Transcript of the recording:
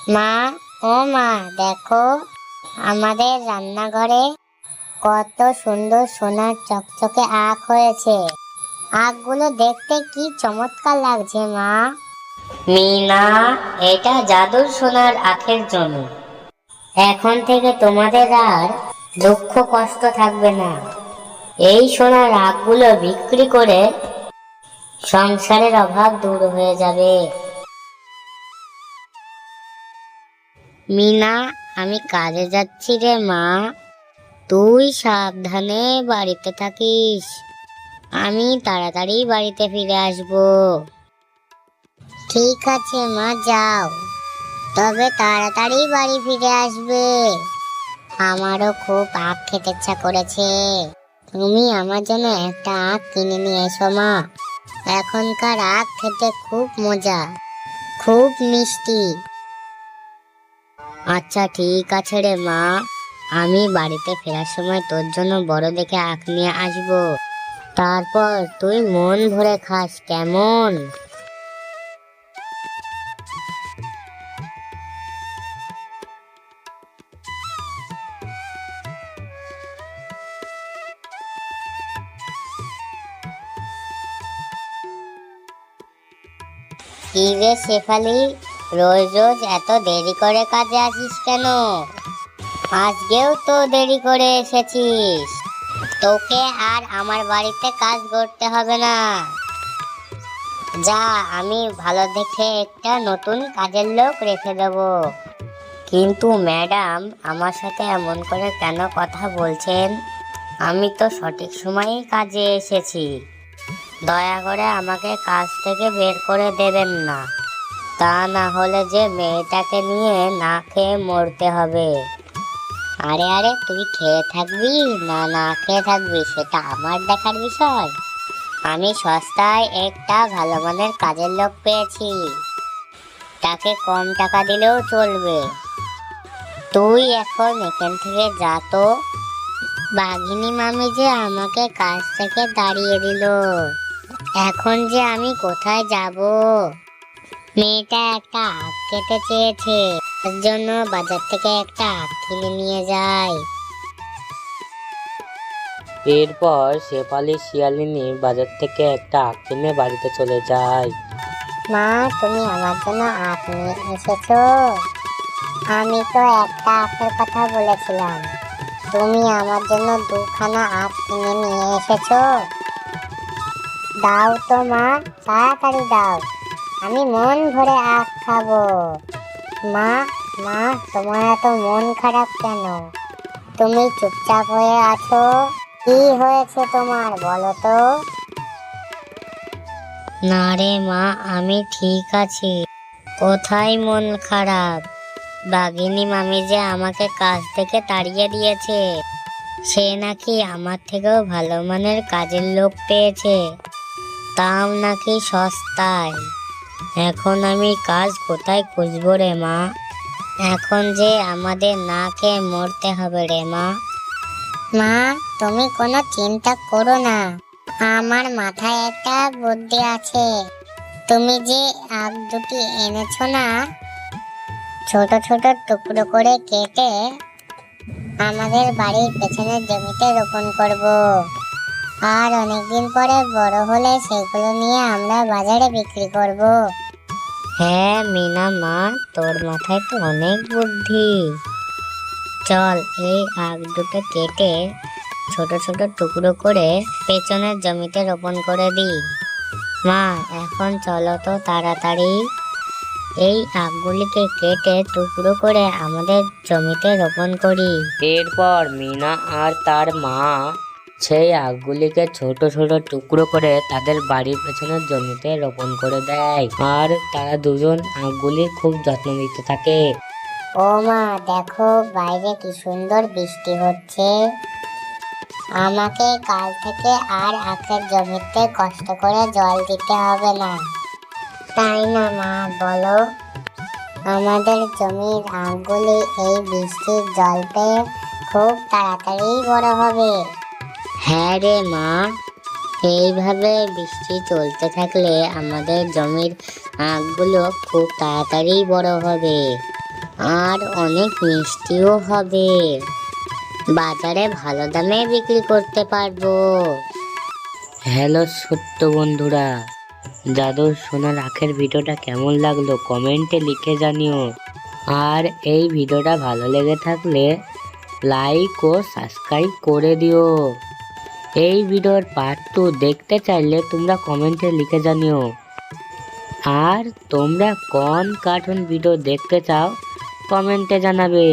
মা, ও মা, দেখো আমাদের রান্নাঘরে কত সুন্দর সোনার চকচকে আখ হয়েছে। আখগুলো দেখতে কি চমৎকার লাগছে মা। মিনা, এটা জাদুর সোনার আখের জন্য। এখন থেকে তোমাদের আর দুঃখ কষ্ট থাকবে না। এই সোনার আখগুলো বিক্রি করে সংসারের অভাব দূর হয়ে যাবে। মিনা, আমি কাজে যাচ্ছি রে মা, তুই সাবধানে বাড়িতে থাকিস। আমি তাড়াতাড়ি বাড়িতে ফিরে আসবো। ঠিক আছে মা, যাও, তবে তাড়াতাড়ি বাড়ি ফিরে আসবে। আমারও খুব আখ খেতে ইচ্ছা করেছে। তুমি আমার জন্য একটা আখ কিনে নিয়ে এসো মা। এখনকার আখ খেতে খুব মজা, খুব মিষ্টি। আচ্ছা ঠিক আছে রে মা, আমি বাড়িতে ফেরার সময় তোর জন্য বড় দেখে আখ নিয়ে আসবো। তারপর তুই মন ভরে খাস, কেমন? কি রে শেফালি, রোজ রোজ এত দেরি করে কাজে আসিস কেন? আজকেও তো দেরি করে এসেছিস। তোকে আর আমার বাড়িতে কাজ করতে হবে না। যা, আমি ভালো দেখে একটা নতুন কাজের লোক রেখে দেব। কিন্তু ম্যাডাম, আমার সাথে এমন করে কেন কথা বলছেন? আমি তো সঠিক সময়েই কাজে এসেছি। দয়া করে আমাকে কাজ থেকে বের করে দেবেন না, তা না হলে যে মেয়েটাকে নিয়ে না খেয়ে মরতে হবে। আরে আরে, তুই খেয়ে থাকবি না না খেয়ে থাকবি সেটা আমার দেখার বিষয়। আমি সস্তায় একটা ভালো মানের কাজের লোক পেয়েছি, তাকে কম টাকা দিলেও চলবে। তুই এখন এখান থেকে যা তো। বাঘিনী মামি যে আমাকে কাজ থেকে তাড়িয়ে দিল, এখন যে আমি কোথায় যাব? মেয়েটা একটা আখ খেতে চেয়েছে, তার জন্য বাজার থেকে একটা আখ কিনে নিয়ে যায়। এরপর শেফালি শিয়ালিনী বাজার থেকে একটা আখ কিনে বাড়িতে চলে যায়। মা, তুমি আমার জন্য আখ নিয়ে এসেছো? আমি তো একটা আখের কথা বলেছিলাম, তুমি আমার জন্য দুখানা আখ কিনে নিয়ে এসেছো। দাও তো মা, তাড়াতাড়ি দাও, আমি মন ভরে আখ খাবো। মা, মা, তোমার এত মন খারাপ কেন? তুমি চুপচাপ হয়ে আছো, কি হয়েছে তোমার বলো তো? না রে মা, আমি ঠিক আছি। কোথায় মন খারাপ? বাঘিনী মামি যে আমাকে কাজ থেকে তাড়িয়ে দিয়েছে, সে নাকি আমার থেকেও ভালো মানের কাজের লোক পেয়েছে, তাও নাকি সস্তায়। এখন আমি কাজ কোথায় খুঁজবো রে মা? এখন যে আমাদের না খেয়ে মরতে হবে রে মা। মা, তুমি কোনো চিন্তা করো না, আমার মাথায় একটা বুদ্ধি আছে। তুমি যে আখ দুটি এনেছো না, ছোট ছোট টুকরো করে কেটে আমাদের বাড়ির পেছনের জমিতে রোপণ করব। আর অনেকদিন পরে বড় হলে সেগুলো নিয়ে আমরা বাজারে বিক্রি করব। হ্যাঁ মিনা মা, তোর মাথায় তো অনেক বুদ্ধি। চল, এই আখ দুটো কেটে ছোট ছোট টুকরো করে পেছনের জমিতে রোপণ করে দিই। মা, এখন চলো তো তাড়াতাড়ি এই আখগুলিকে কেটে টুকরো করে আমাদের জমিতে রোপণ করি। এরপর মিনা আর তার মা সেই আখগুলিকে ছোট ছোট টুকরো করে তাদের বাড়ির পেছনের জমিতে রোপণ করে দেয়, আর তারা দুজন আখগুলির খুব যত্ন নিতে থাকে। ও মা, দেখো বাইরে কি সুন্দর বৃষ্টি হচ্ছে। আমাকে কাল থেকে আর আখের জমিতে কষ্ট করে জল দিতে হবে না, তাই না মা বলো? আমাদের জমির আখগুলি এই বৃষ্টির জল পেয়ে খুব তাড়াতাড়ি বড় হবে। হ্যাঁ রে মা, এইভাবে বৃষ্টি চলতে থাকলে আমাদের জমির আখগুলো খুব তাড়াতাড়ি বড় হবে। আর অনেক মিষ্টিও হবে। বাজারে ভালো দামে বিক্রি করতে পারবো। হ্যালো ছোট্ট বন্ধুরা, জাদুর সোনার আখের ভিডিওটা কেমন লাগলো কমেন্টে লিখে জানিও। আর এই ভিডিওটা ভালো লেগে থাকলে লাইক ও সাবস্ক্রাইব করে দিও। এই ভিডিওর পার্ট 2 দেখতে চাইলে তোমরা কমেন্টে লিখে জানিও। আর তোমরা কোন কার্টুন ভিডিও দেখতে চাও কমেন্টে জানাবে।